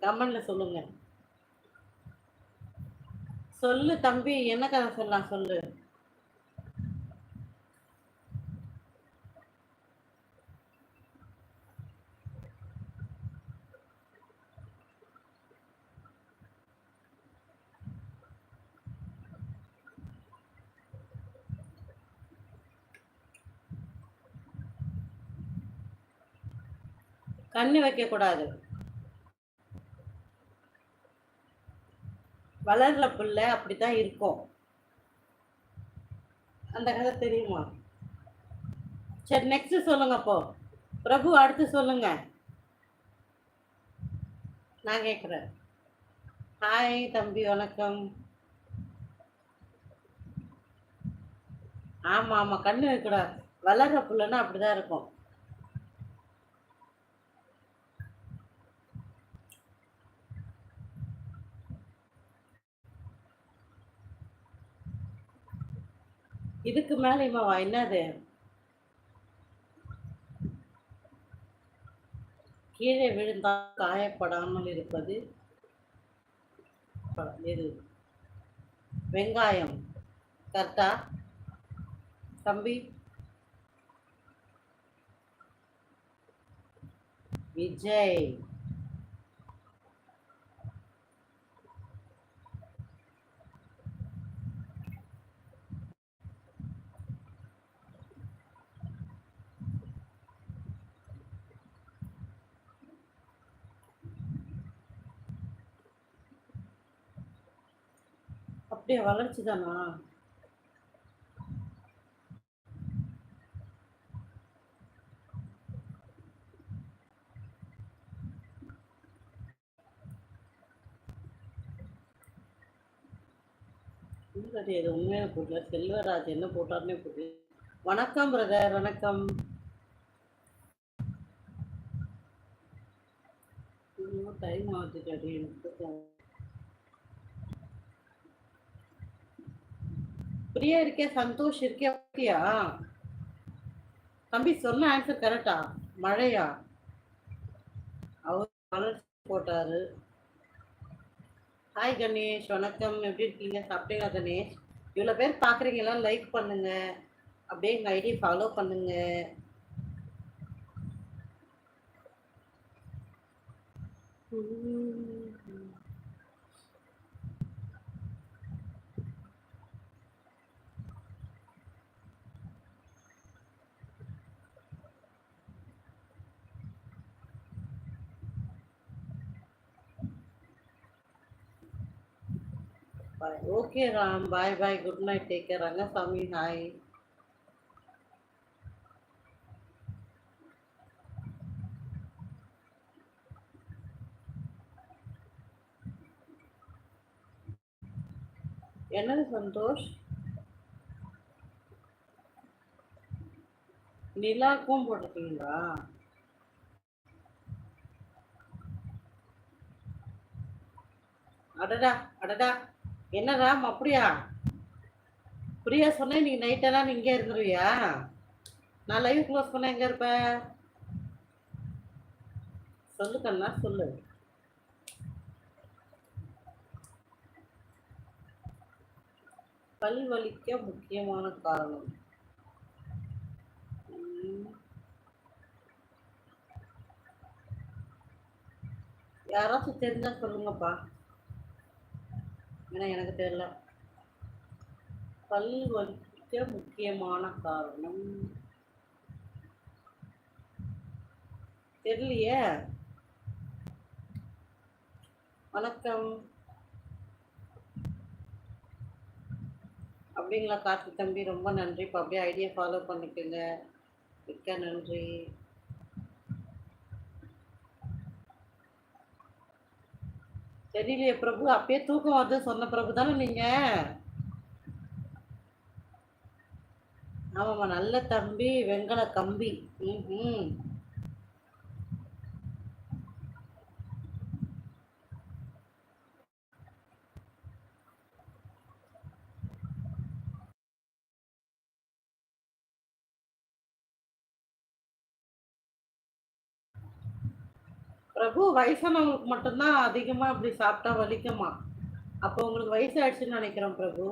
கமெண்ட்ல சொல்லுங்க. சொல்லு தம்பி, என்ன கதை சொல்லலாம் சொல்லு. கண்ணு வைக்க கூடாது. வளர்ற பிள்ளை அப்படித்தான் இருக்கும். அந்த கதை தெரியுமா? சரி, நெக்ஸ்ட் சொல்லுங்க அப்போ. பிரபு அடுத்து சொல்லுங்க. நான் கேட்குறேன். ஹாய் தம்பி, வணக்கம். ஆமா ஆமா, கண்ணு வைக்கக்கூடாது. வளர்ற பிள்ளைன்னா அப்படிதான் இருக்கும். இதுக்கு மேல இவன் என்னது? கீழே விழுந்தால் காயப்படாமல் இருப்பது எது? வெங்காயம். கரெக்டா தம்பி? விஜய். அப்படியே வளர்ச்சி தானா? இல்லடி, அது உண்மையான போடல. செல்வராஜ் என்ன போட்டாருன்னே புரியல. வணக்கம் பிரதர், வணக்கம். டைம் ஆகுதுடி எனக்கு. பிரியா இருக்கே, சந்தோஷ் இருக்கே, ஓகேயா? தம்பி சொன்ன ஆன்சர் கரெக்டா? மழையா? அவர் வளர்ச்சி போட்டாரு. ஹாய் கணேஷ், வணக்கம். எப்படி இருக்கீங்க? சாப்பிட்டீங்களா கணேஷ்? இவ்வளோ பேர் பார்க்குறீங்களா? லைக் பண்ணுங்க. அப்படியே எங்கள் ஐடி ஃபாலோ பண்ணுங்க. Bye. Okay Ram, bye bye, good night, take care. Rangasamy hi. என்னது சந்தோஷ்? நிலாக்கும் போட்டிருக்கீங்களா? அடடா அடடா, என்ன ராம் அப்படியா? பிரியா சொன்னேன், நீ நைட்டெல்லாம் நீ இங்கே இருந்துருவியா? நான் லைவ் க்ளோஸ் பண்ண எங்கே இருப்பேன்? சொல்லு கண்ணா சொல்லு. பல் வலிக்க முக்கியமான காரணம். யாராச்சும் தெரிஞ்சா சொல்லுங்கப்பா, ஏன்னா எனக்கு தெரியல. பல் வலிக்க முக்கியமான காரணம் தெரியலையே. வணக்கம். அப்படிங்களா கார்த்தி தம்பி, ரொம்ப நன்றி. இப்போ அப்படியே ஐடியா ஃபாலோ பண்ணிக்கோங்க. மிக்க நன்றி. தெரியலையே பிரபு, அப்பயே தூக்கம் வருது சொன்ன பிரபு தானே நீங்க? ஆமாம்மா, நல்ல தம்பி, வெங்கல கம்பி. ம். பிரபு வயசானவங்களுக்கு மட்டும்தான் அதிகமா இப்படி சாப்பிட்டா வலிக்குமா? அப்போ உங்களுக்கு வயசாயிடுச்சுன்னு நினைக்கிறேன் பிரபு.